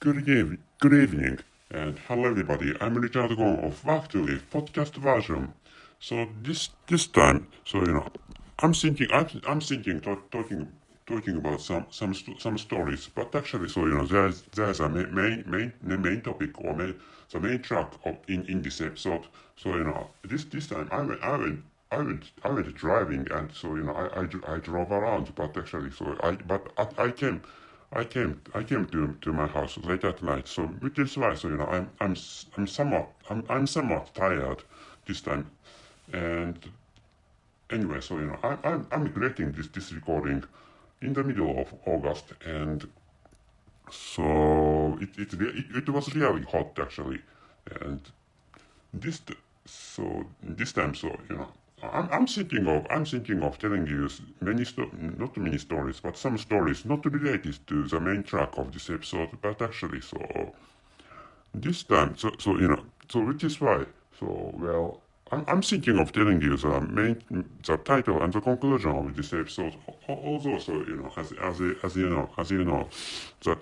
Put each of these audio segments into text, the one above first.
Good evening, and hello everybody. I'm Richard Gong of Back to Live podcast version. So this time, I'm thinking talking about some stories, but actually, there's a main topic or the main track in this episode. So this time I went driving, and I drove around, but actually I came to my house late at night, so which is why I'm somewhat tired this time, and anyway, I'm regretting this recording in the middle of August, and it was really hot actually, and this this time I'm thinking of telling you not many stories, but some stories not related to the main track of this episode, but actually this time which is why I'm thinking of telling you the title and the conclusion of this episode. Although as you know that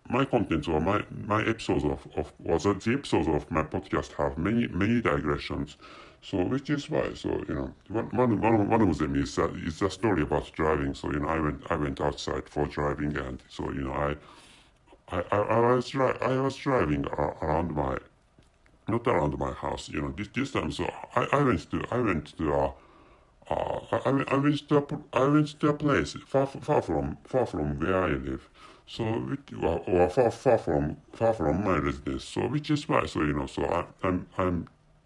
my contents or my episodes the episodes of my podcast have many digressions. So which is why one of them is a story about driving. So I went outside for driving, and I was driving around my not around my house. This time. So I went to a I went to a place far from where I live. So or far from my residence. So which is why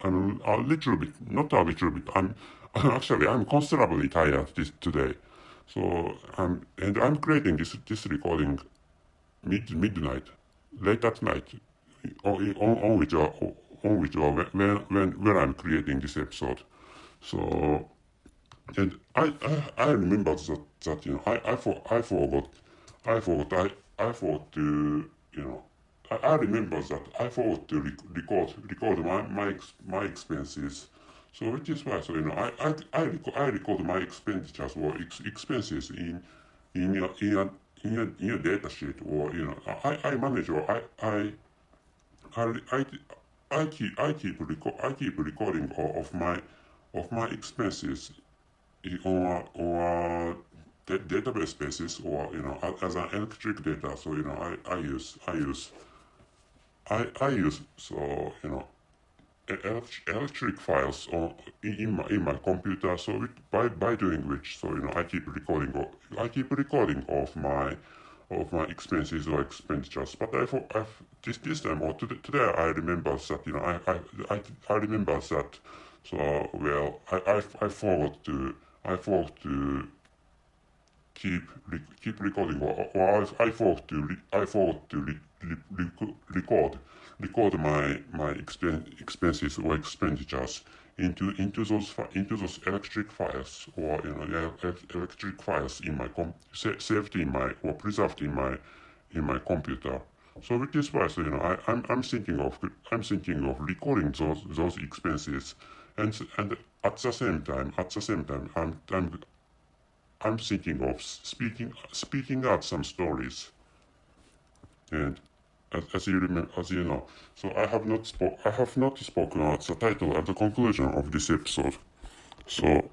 I'm a little bit, not a little bit. I'm considerably tired today. So I'm creating this recording midnight, late at night, on which or when I'm creating this episode. So I remember that I forgot to I remember that I forgot to record my expenses. So which is why I record my expenditures or expenses in a data sheet, or I manage, or I, I, I keep recording of my expenses on a database basis, or as an electric data. So I use electric files in my computer. So by doing which, I keep recording of my expenses or expenditures. But this time or today I remember that I remember that. So I forgot to keep recording, or I forgot to record my expenses or expenditures into those electric files, or electric files in my saved in my, or preserved in my computer. So which is why I'm thinking of recording those expenses, and at the same time I'm thinking of speaking out some stories. And as you know, so I have not spoken out the title and the conclusion of this episode. So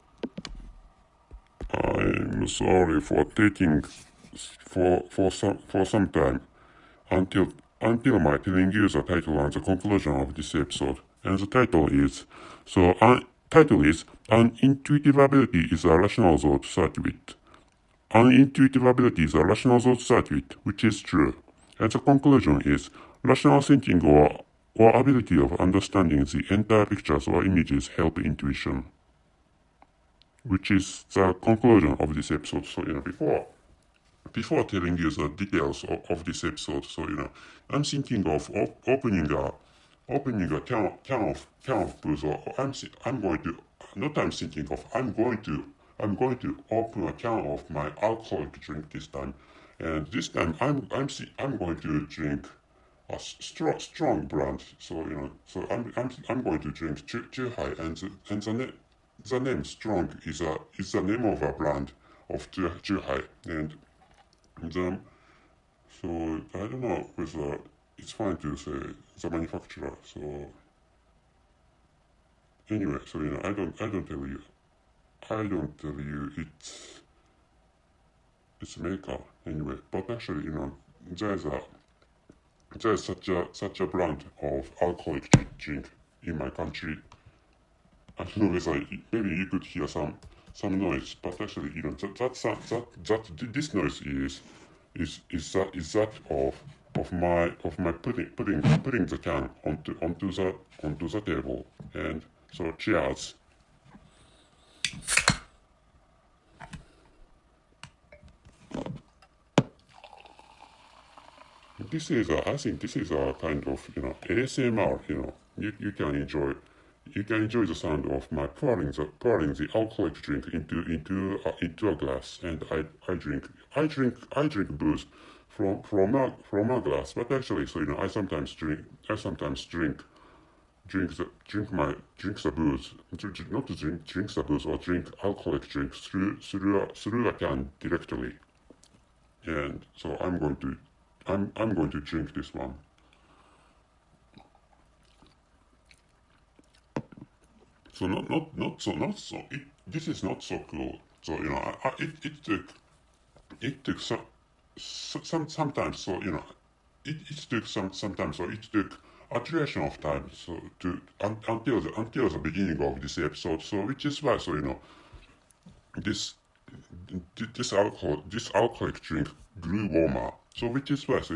I'm sorry for taking for some time until my telling you the title and the conclusion of this episode. And the title is An Intuitive Ability is a Rational Thought Circuit. An intuitive ability is a rational thought circuit, which is true. And the conclusion is rational thinking, or ability of understanding the entire pictures or images help intuition, which is the conclusion of this episode. So before telling you the details of this episode, I'm thinking of opening a can of booze, or I'm going to not I'm thinking of I'm going to open a can of my alcoholic drink this time, and this time I'm going to drink a strong brand. I'm going to drink too high, and the name strong is the name of a brand of too high, and the So I don't know whether it's fine to say the manufacturer. So anyway, so I don't tell you it's maker anyway. But actually, there's a there's such a brand of alcoholic drink in my country. I don't know whether maybe you could hear some noise, but actually, this noise is that of my putting the can onto the table. And so cheers. I think this is a kind of ASMR. You can enjoy the sound of my pouring the alcoholic drink into a glass, and I drink booze from a glass. But actually, so I sometimes drink the booze, not to drink the booze or drink alcoholic drinks through a can directly. And so I'm going to drink this one. So not so. This is not so cool. So it took sometimes. So it took sometimes. So it took a duration of time. So until the beginning of this episode. So which is why, so this this alcoholic drink grew warmer. So which is why, so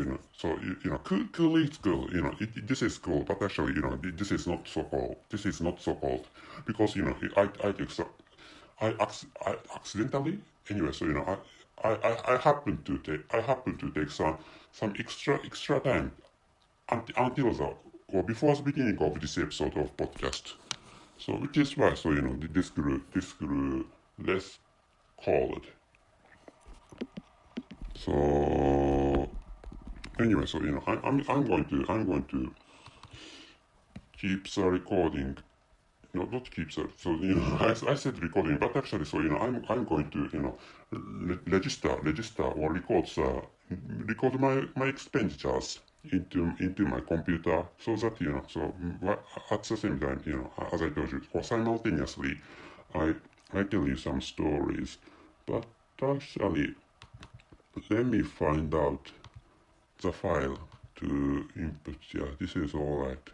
cool is cool. This is cool, but actually, this is not so cool. This is not so cold because I took so I accidentally anyway. So I happen to take some extra time until the or before the beginning of this episode of podcast. So which is why, so this grew less cold. So anyway, so I'm going to keep the recording. No, not keep the. So I said recording, but actually, so I'm going to register or record my expenditures into my computer, so that at the same time, as I told you, or simultaneously, I I tell you some stories. But actually, let me find out the file to input. Yeah, this is alright.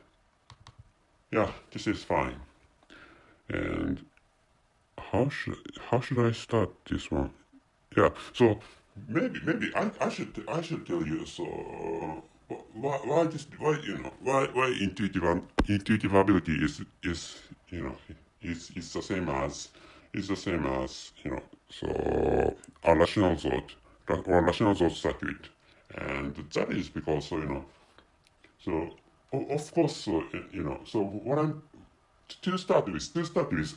Yeah, this is fine. And how should I start this one? Yeah, so maybe I should tell you. So why intuitive ability is the same as so a rational thought or rational thought circuit. And that is because, so of course, so so what I'm to start with,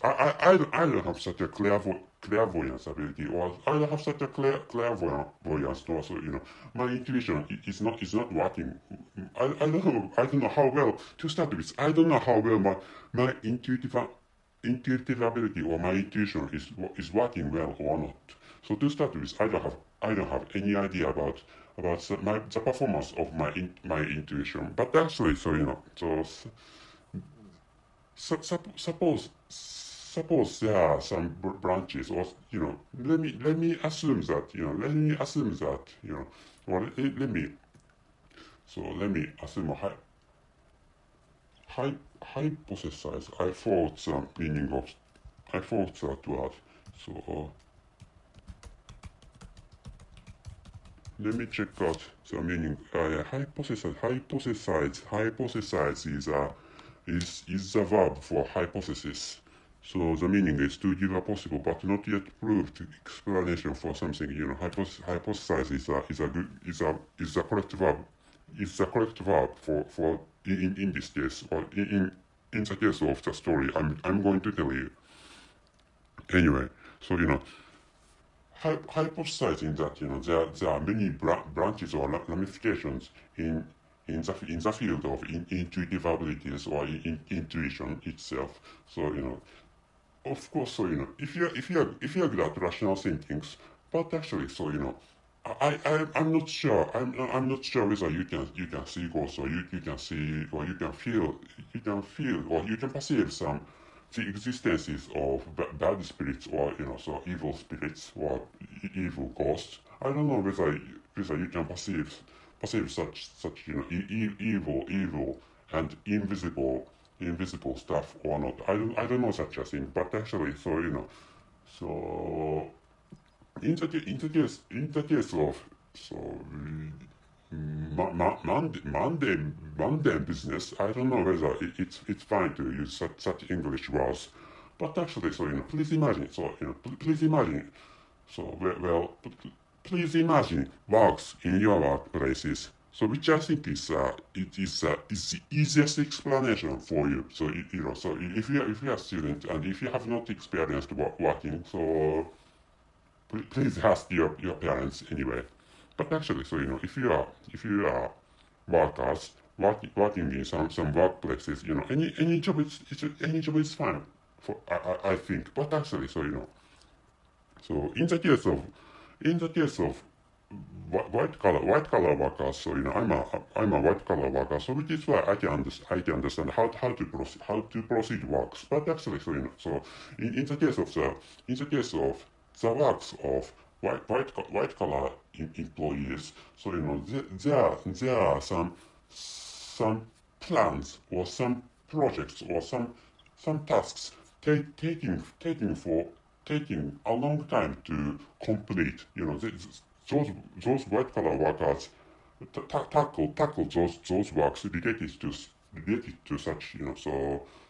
I don't have such a clairvoyance ability, or I don't have such a clairvoyance. Also, my intuition is not working. I don't know how well to start with. I don't know how well my intuitive ability or my intuition is working well or not. So to start with, I don't have any idea about the performance of my intuition. But actually, so suppose there are some branches, or let me assume that or let me assume a hypothesize. I thought the meaning of I thought that word. So let me check out the meaning. Yeah, hypothesize is the verb for hypothesis. So the meaning is to give a possible but not yet proved explanation for something. Hypothesize is a correct verb. Is the correct verb for in this case, or in the case of the story I'm going to tell you. Anyway, so hypothesizing that there are many branches or ramifications in the field of intuitive abilities or intuition itself. So of course, so if you're good at rational thinkings, but actually, so I'm not sure. I'm not sure whether you can see ghosts or you can see or you can feel or you can perceive some the existences of bad spirits or so evil spirits or evil ghosts. I don't know whether you can perceive such evil and invisible stuff or not. I don't know such a thing, but actually so in the case of so mundane business, I don't know whether it's fine to use such English words, but actually, please imagine, please imagine, please imagine works in your workplaces. So which I think is the easiest explanation for you. So so if you are a student and if you have not experienced working, so please ask your parents anyway. But actually, if you are workers working in some workplaces, any job is fine for I think. But actually, so in the case of white collar workers, so I'm a white collar worker, so which is why I can understand how to proceed works. But actually, in the case of the works of white collar employees, so there are some plans or some projects or some tasks taking a long time to complete. Those white collar workers tackle those works related to such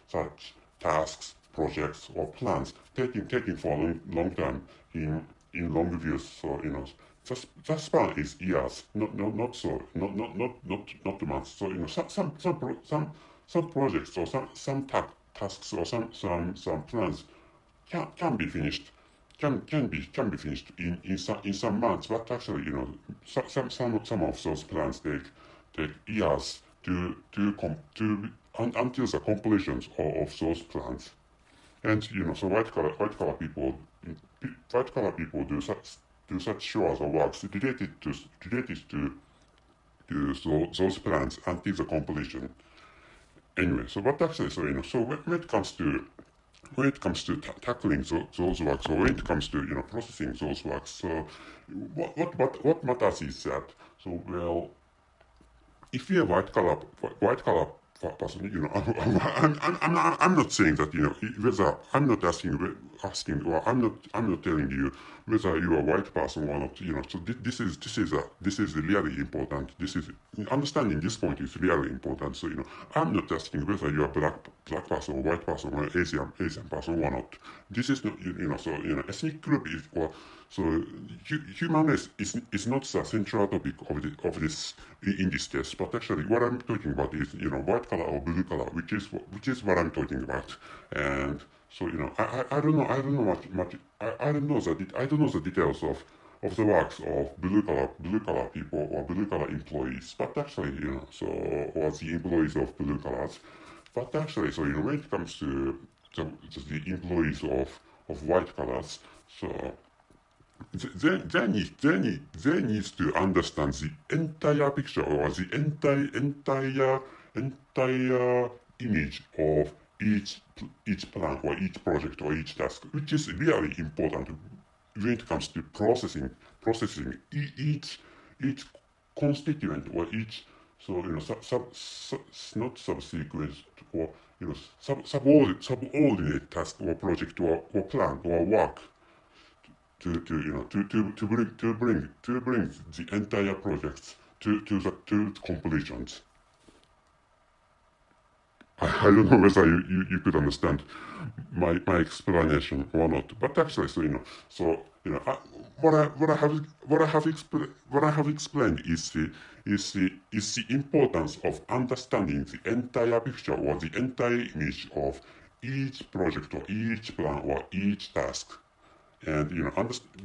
such tasks, projects or plans taking for a long time in long views. So the span is years, not so not months. So some projects or some tasks or some plans can be finished can be finished in some months, but actually some of those plans take years until the completion of those plans. And so white collar people do such chores or works related to those plans until the completion. Anyway, so but actually so when it comes to tackling those works, or when it comes to processing those works, so what matters is that if you're a white collar person, I'm not saying that whether I'm not asking or I'm not telling you whether you are a white person or not. So this is really important. This is understanding this point is really important. So I'm not asking whether you are black person or white person or Asian person or not. This is not ethnic group is or so human race is not the central topic of this in this test, but actually what I'm talking about is white color or blue color, which is what I'm talking about. And so I don't know I don't know I don't know the details of the works of blue collar people or blue collar employees, but actually or the employees of blue colors, but actually when it comes to the employees of white colors, so they need to understand the entire picture or the entire image of each plan or each project or each task, which is really important when it comes to processing each constituent or each not subsequence or subordinate task or project or plan or work to bring the entire project to completions. I don't know whether you could understand my explanation or not, but actually, what I have explained is the importance of understanding the entire picture or the entire image of each project or each plan or each task. And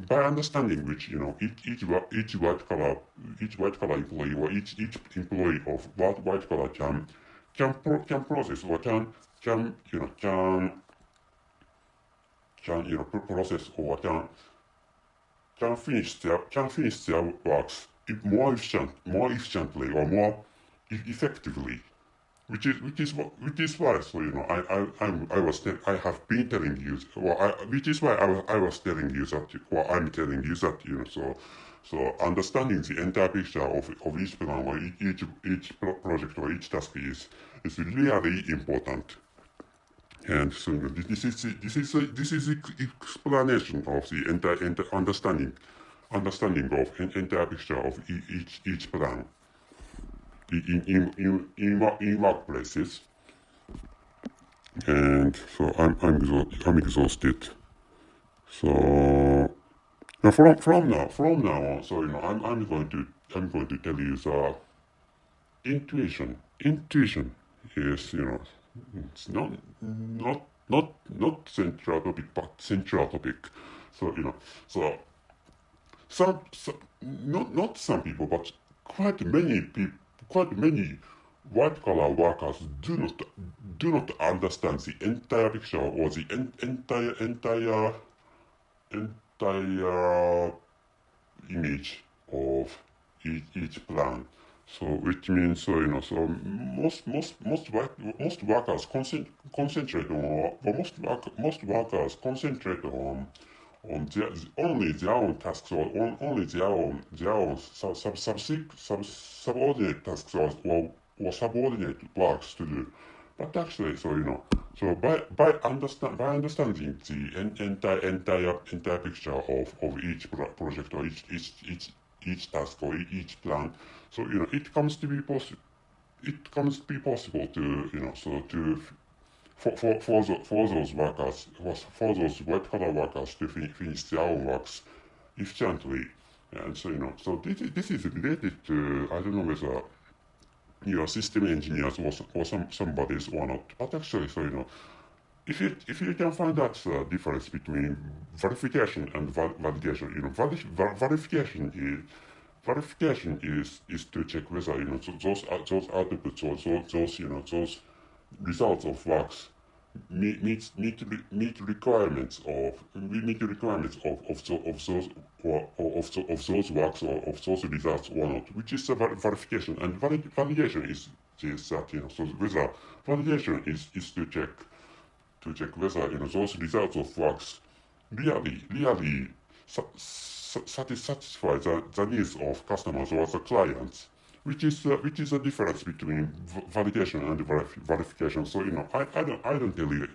by understanding which each white collar employee or each employee of white collar can process or can process or can finish their works more efficiently or more effectively, which is why, so I have been telling you, which is why I was telling you that, or I'm telling you that, so understanding the entire picture of each plan or each project or each task is really important. And so this is the explanation of the entire understanding of entire picture of each plan in workplaces. And so I'm exhausted. So now from now on, so I'm going to tell you the intuition is, it's not central topic but central topic. So so some not some people but quite many white collar workers do not understand the entire picture or the entire image of each plan. So which means, so so most workers concentrate on, or most workers concentrate on only their own tasks, or only their own subordinate tasks, or subordinate works to do. But actually, so so by understanding the entire picture of each project or each task or each plan, so it comes to be possible. It comes to be possible to, so to for those workers, for those white collar workers to finish their own works efficiently. And so so this is related to, I don't know whether you're system engineers or somebody's or not, but actually, so if you can find that difference between verification and validation, verification is to check whether, those outputs or those results of works meet requirements of those works or of those results or not, which is a verification. And validation is that, so whether validation is to check whether, those results of works really satisfy the needs of customers or the clients, which is a difference between validation and verification. So I don't tell you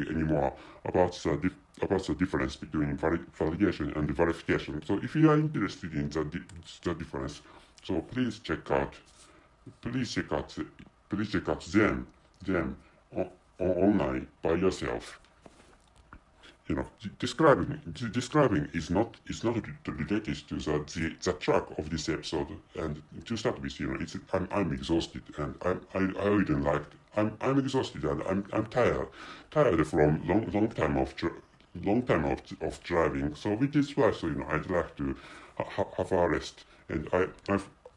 anymore about about the difference between validation and verification. So if you are interested in the difference, so please check out them online by yourself. Describing is not related to the track of this episode. And to start with, I'm exhausted, and I wouldn't like. I'm exhausted, and I'm tired from long time of driving. So which is why, so I'd like to have a rest. And I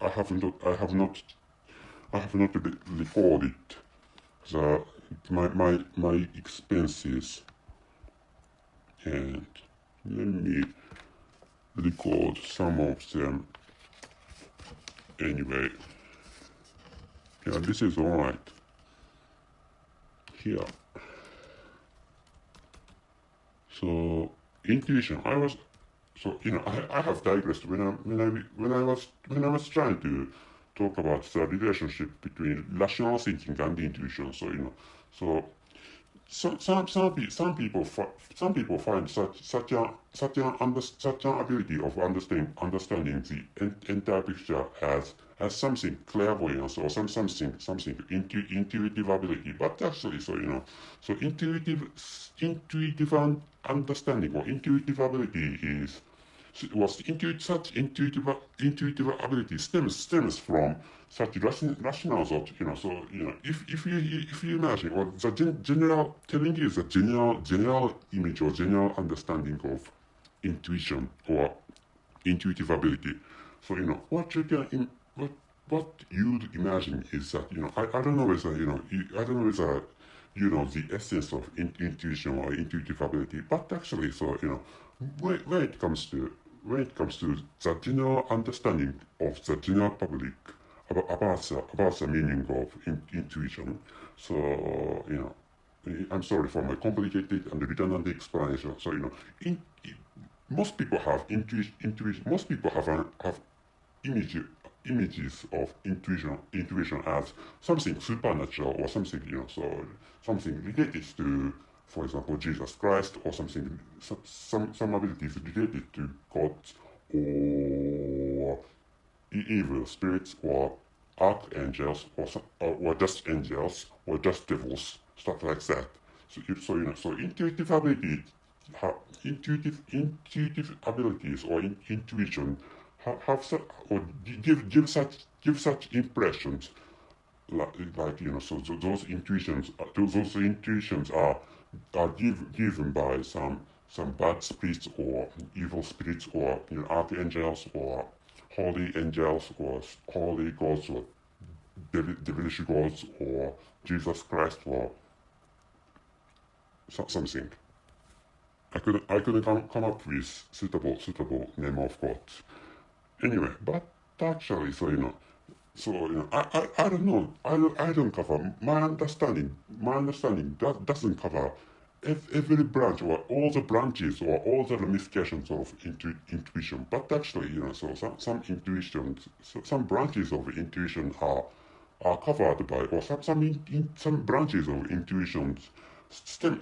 have not recorded the my expenses. And let me record some of them anyway. Yeah, this is alright. Here. So intuition. I have digressed when I was trying to talk about the relationship between rational thinking and intuition. So so some people find such an ability of understanding the entire picture as something clairvoyance or something intuitive ability. But actually, so so intuitive understanding or intuitive ability is was such intuitive ability stems from such rational thought. So if you imagine, or the general telling you the general image or general understanding of intuition or intuitive ability. So what you can what you'd imagine is that, I don't know whether, I don't know whether the essence of intuition or intuitive ability. But actually, so when it comes to when it comes to the general understanding of the general public about the meaning of intuition. So, I'm sorry for my complicated and redundant explanation. So, most people have intuition. Most people have image, images of intuition as something supernatural or something, something related to, for example, Jesus Christ, or something, some abilities related to God, or evil spirits, or archangels, or just angels, or just devils, stuff like that. So intuitive ability, intuitive abilities or intuition have such, or give such impressions, like so those intuitions are given by some bad spirits, or evil spirits, or archangels, or holy angels, or holy gods, or devilish gods, or Jesus Christ, or something. I couldn't come up with suitable name of God. Anyway, but actually, I don't know. I don't cover my understanding that doesn't cover every branch, or all the branches, or all the ramifications of intuition. But actually, so some intuitions, some branches of intuition are covered by, or some branches of intuitions stem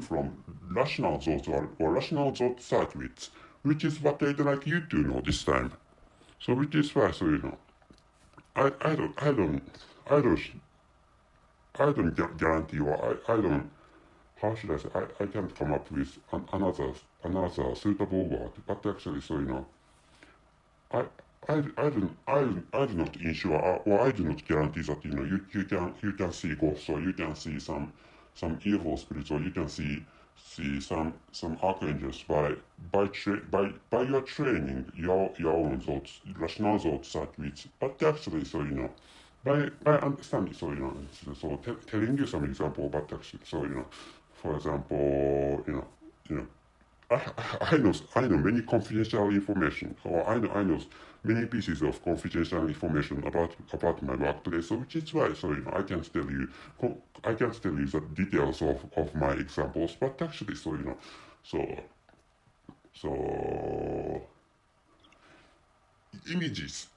from rational thoughts, or rational thought circuits, which is what I'd like you to know this time. So which is why, I don't I don't guarantee, or I don't, how should I say, I can't come up with another suitable word. But actually, I I do not ensure, or I do not guarantee that you can see ghosts, or you can see some evil spirits, or you can see some archangels by your training, your own thoughts, rational thought circuits. But actually, by understanding, telling you some example. But actually, for example, I know many confidential information, or I know many pieces of confidential information about my workplace. So which is why, I can't tell you the details of my examples. But actually, so so images,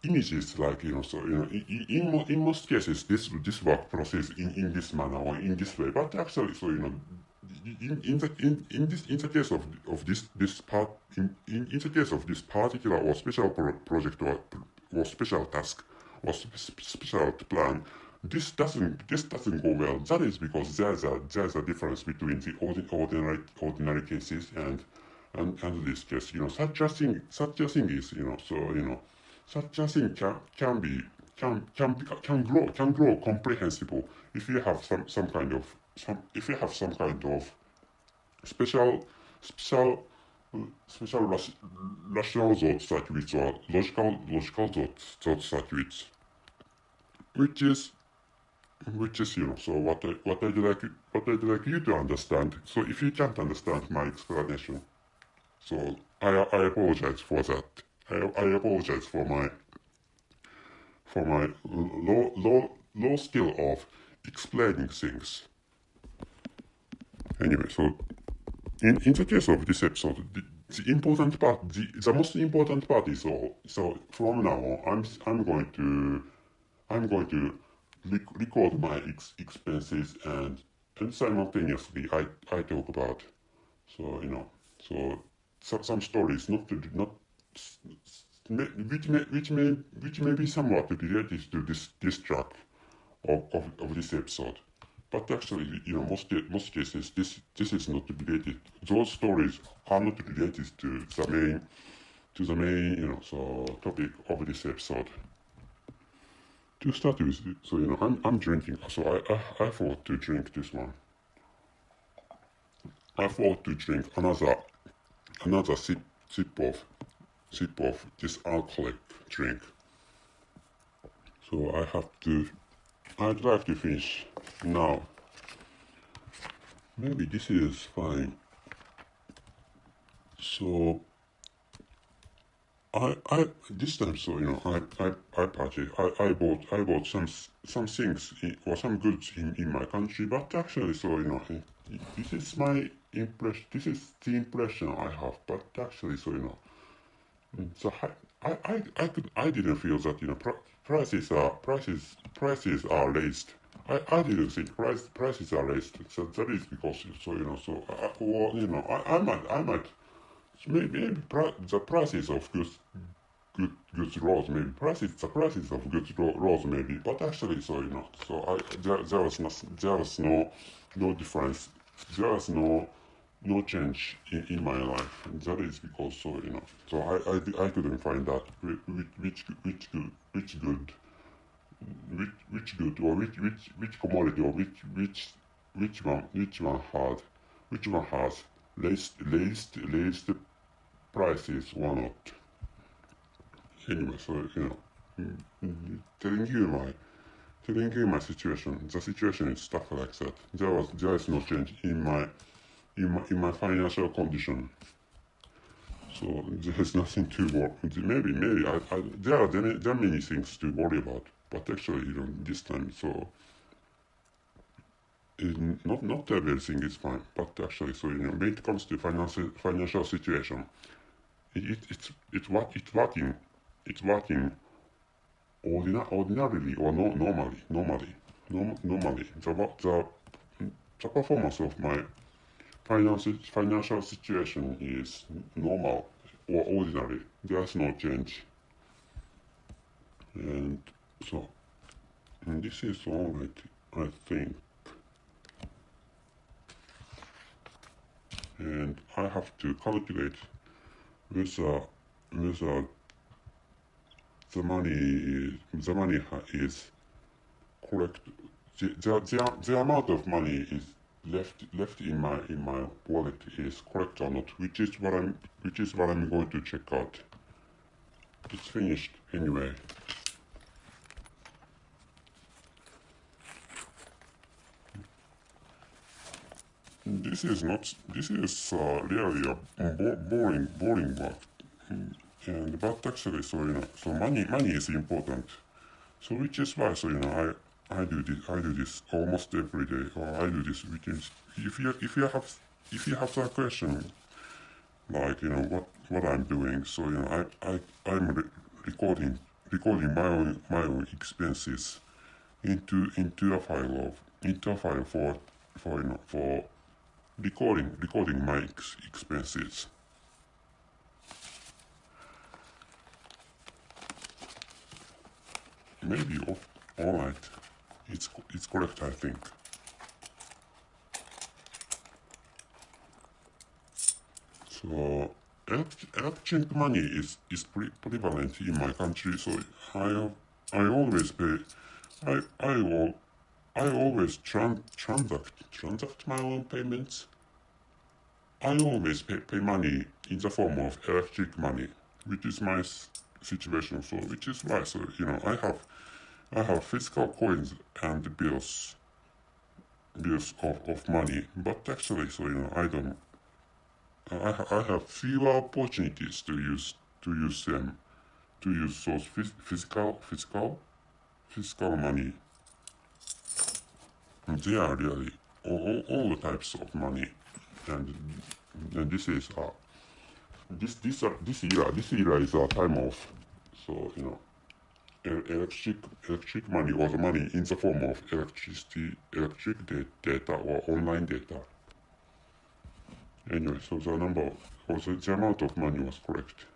like, in most cases, this work process in this manner, or in this way. But actually, in the case of this part, in the case of this particular or special project, or special task, or special plan, this doesn't go well. That is because there's a difference between the ordinary cases, and this case. Such a thing is, such a thing can grow comprehensible if you have some kind of special special special rational thought circuits, or logical thought circuits, which is what I'd like you to understand. So if you can't understand my explanation, so I apologize for that. I apologize for my low skill of explaining things. Anyway, so in the case of this episode, the most important part is, from now on, I'm going to record my expenses, and simultaneously I talk about, so some stories, not which may be somewhat related to this track of this episode. But actually, most cases, this is not related. Those stories are not related to the main, topic of this episode. To start with, I'm drinking, so I thought to drink this one. I thought to drink another sip of this alcoholic drink. So I'd like to finish now. Maybe this is fine. So this time, so I party. I bought some things or some goods in my country, but actually, so this is my impression. This is the impression I have, but actually, so so I didn't feel that prices are raised. I didn't think prices are raised. So that is because I might maybe the prices of goods rose maybe the prices of goods rose maybe, but actually so there was no difference, there was no change in my life, and that is because so I couldn't find out which good or which commodity or which one has raised prices or not. Anyway, so telling you my situation. The situation is stuck like that. There is no change in my financial condition. So there is nothing to worry. Maybe there are many things to worry about. But actually, this time, so not everything is fine. But actually, so when it comes to financial situation, it's working ordinarily or normally. The performance of my financial situation is normal or ordinary. There's no change, and so this is all I think, and I have to calculate whether the money is correct. The amount of money is left in my wallet is correct or not, which is what I'm going to check out. It's finished anyway. This is really a boring work, and but actually so money is important. So which is why I do this almost every day, or I do this weekends. If you have that question, like what I'm doing, so I'm recording my own expenses into a file for recording my expenses. Maybe all right. It's correct, I think. So electronic money is prevalent in my country. So I always pay. I always transact my own payments. I always pay money in the form of electric money, which is my situation. So which is why I have physical coins and bills of money, but actually I don't. I have fewer opportunities to use them, to use those physical money. And they are really all the types of money, and this is this year is a time of, so electric money, or the money in the form of electric data or online data. Anyway, so the number or the amount of money was correct.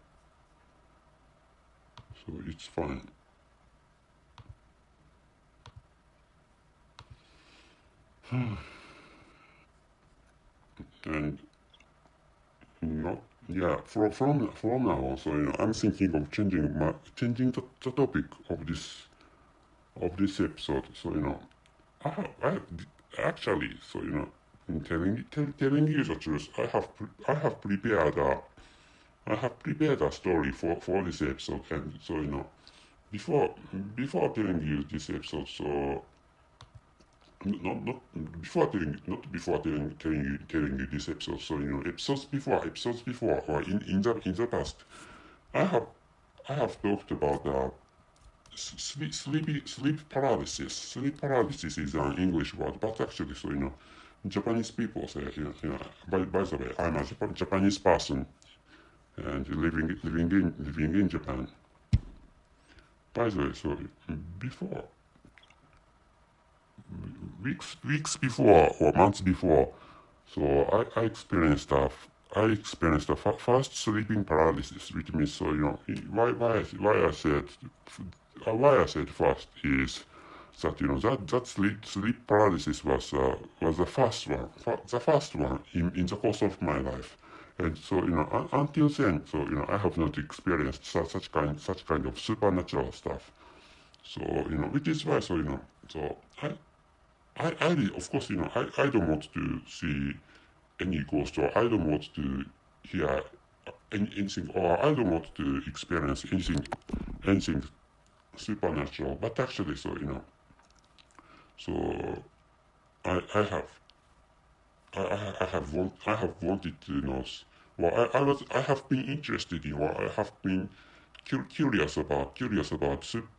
So it's fine. And not from now on, so I'm thinking of changing the topic of this episode. So I actually, so telling you the truth, I have prepared a story for this episode, and so before telling you this episode, so not telling you this episode, so episodes before, or in the past, I have I have talked about sleep paralysis. Sleep paralysis is an English word, but actually, so Japanese people say, by the way, I'm a Japanese person and living in Japan. By the way, so before weeks before or months before, so I experienced a fast sleeping paralysis, which means so why I said fast is that that sleep paralysis was the first one in the course of my life. And so until then, so I have not experienced such kind of supernatural stuff. So which is why, so so of course, I don't want to see any ghost, or I don't want to hear anything, or I don't want to experience anything supernatural. But actually, so so I have I have wanted to know. Well, I have been interested in, or I have been curious about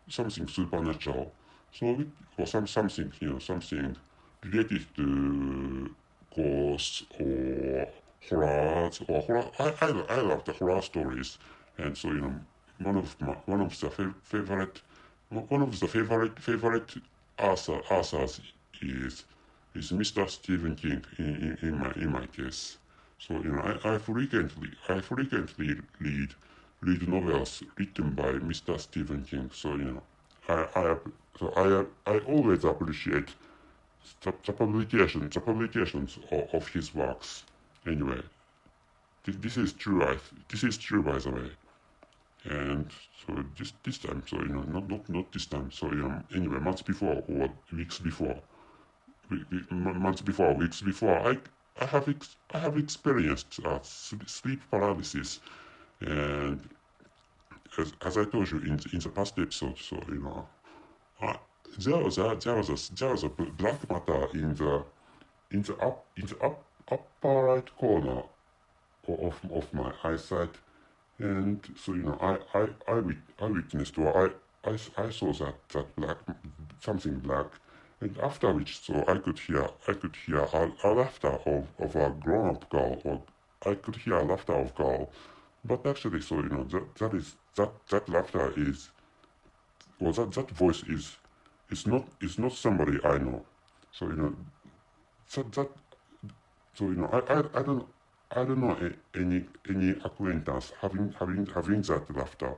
something supernatural. So or something something related to ghosts or horrors or horror. I love the horror stories, and so one of the favorite authors is Mr. Stephen King in my case. So I frequently read novels written by Mr. Stephen King. So I always appreciate the publications of his works. Anyway, this is true, by the way. And so this time, so not this time. So anyway, months before, weeks before, I have experienced sleep paralysis, and as I told you in the past episode, so uh, there was a black matter in the upper right corner of my eyesight, and so I witnessed, or I saw that black, something black, and after which, so I could hear a laughter of a grown up girl, or I could hear a laughter of girl, but actually, so that laughter is, well, that voice is not somebody I know. So that so I don't know any acquaintance having that laughter.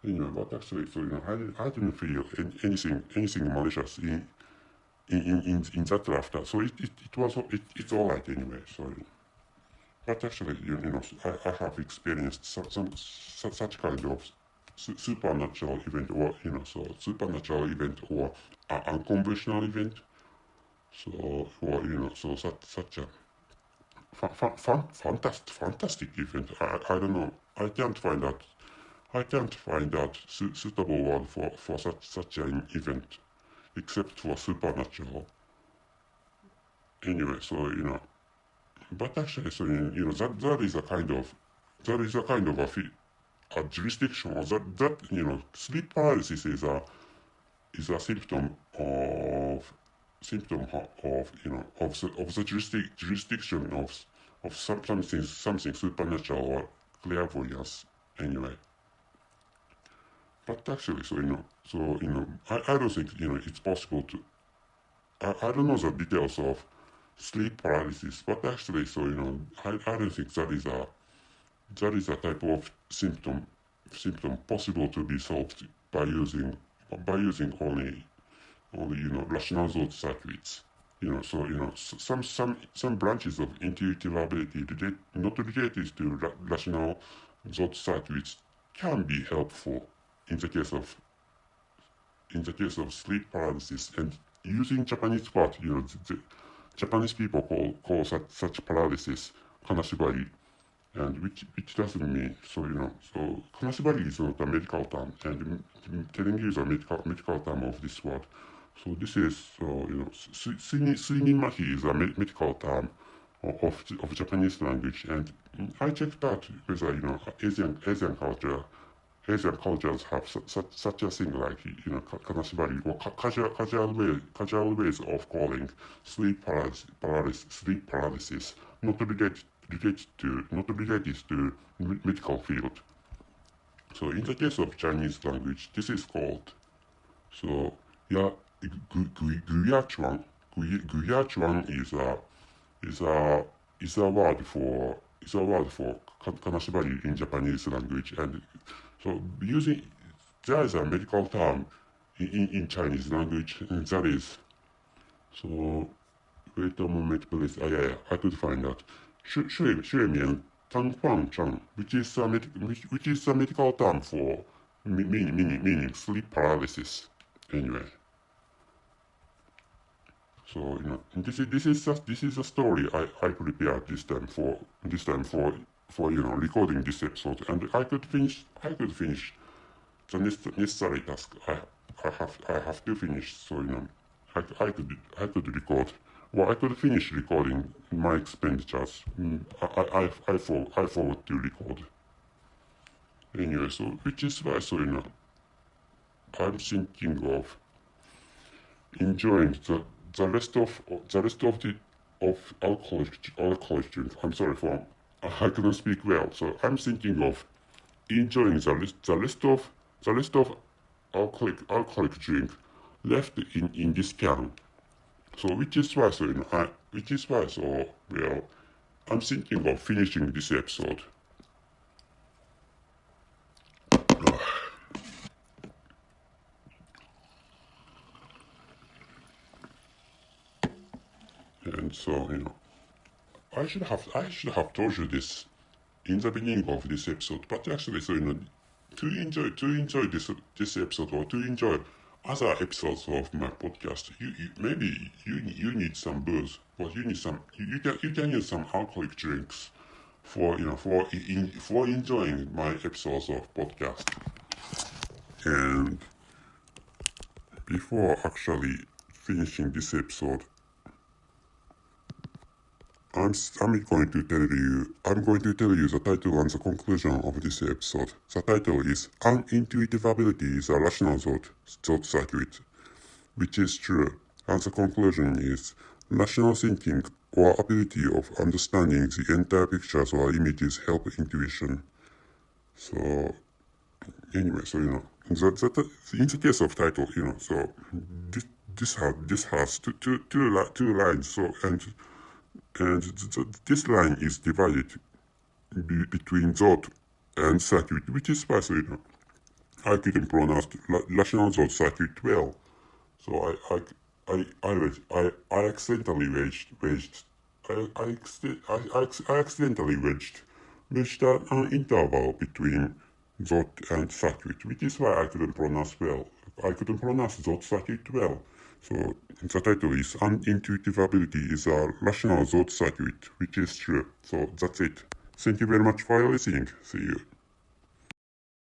But actually, so I didn't feel anything malicious in that laughter. So it's all right anyway. So, but actually, I have experienced such kind of supernatural event, or so supernatural event, or unconventional event. So, or so such a fantastic event. I don't know. I can't find that suitable word for such an event, except for supernatural. Anyway, so but actually, so that is a kind of a jurisdiction, or that sleep paralysis is a symptom of of the jurisdiction of something supernatural or clairvoyance. Anyway, but actually, so I don't think it's possible to. I don't know the details of sleep paralysis, but actually, so I don't think that is a type of symptom possible to be solved by using only rational thought circuits. So some branches of intuitive ability not related to rational thought circuits can be helpful in the case of sleep paralysis. And using Japanese word, the Japanese people call such paralysis kanashibari, and which doesn't mean, so so kanashibari is not a medical term, and telling you the medical term of this word. So this is, so suinin mahi is a medical term of Japanese language, and I checked out whether Asian culture Asian cultures have such a thing like, kanashibari, or casual ways of calling sleep paralysis, not related to medical field. So in the case of Chinese language, this is called, so yeah, Guyachuan. Guyachuan is a word for kanashibari in Japanese language, and so using there is a medical term in Chinese language, and that is, so wait a moment please. Yeah, I could find that. Shui Tang Huang Chang, which is a medical term for meaning sleep paralysis. Anyway, so this is a story I prepared this time for recording this episode, and I could finish the necessary task I have to finish. So I could record. Well, I could finish recording my expenditures. I forgot to record. Anyway, so which is why, so I'm thinking of enjoying the rest of alcoholic drink. I'm sorry for I couldn't speak well. So I'm thinking of enjoying the rest of alcoholic drink left in this can. So which is why, so well, I'm thinking of finishing this episode. And so I should have told you this in the beginning of this episode, but actually, so to enjoy this episode, or to enjoy other episodes of my podcast, maybe you need some booze, but you can use some alcoholic drinks for for enjoying my episodes of podcast. And before actually finishing this episode, I'm going to tell you the title and the conclusion of this episode. The title is Unintuitive Ability is a Rational Thought Circuit, which is true. And the conclusion is rational thinking or ability of understanding the entire pictures or images help intuition. So anyway, so in the case of title, so this has two lines. So and this line is divided between thought and circuit, which is why, so I couldn't pronounce rational thought circuit well. So I accidentally wedged an interval between thought and circuit, which is why I couldn't pronounce well. I couldn't pronounce thought circuit well. So the title is Unintuitive Ability is a Rational Thought Circuit, which is true. So that's it. Thank you very much for listening. See you.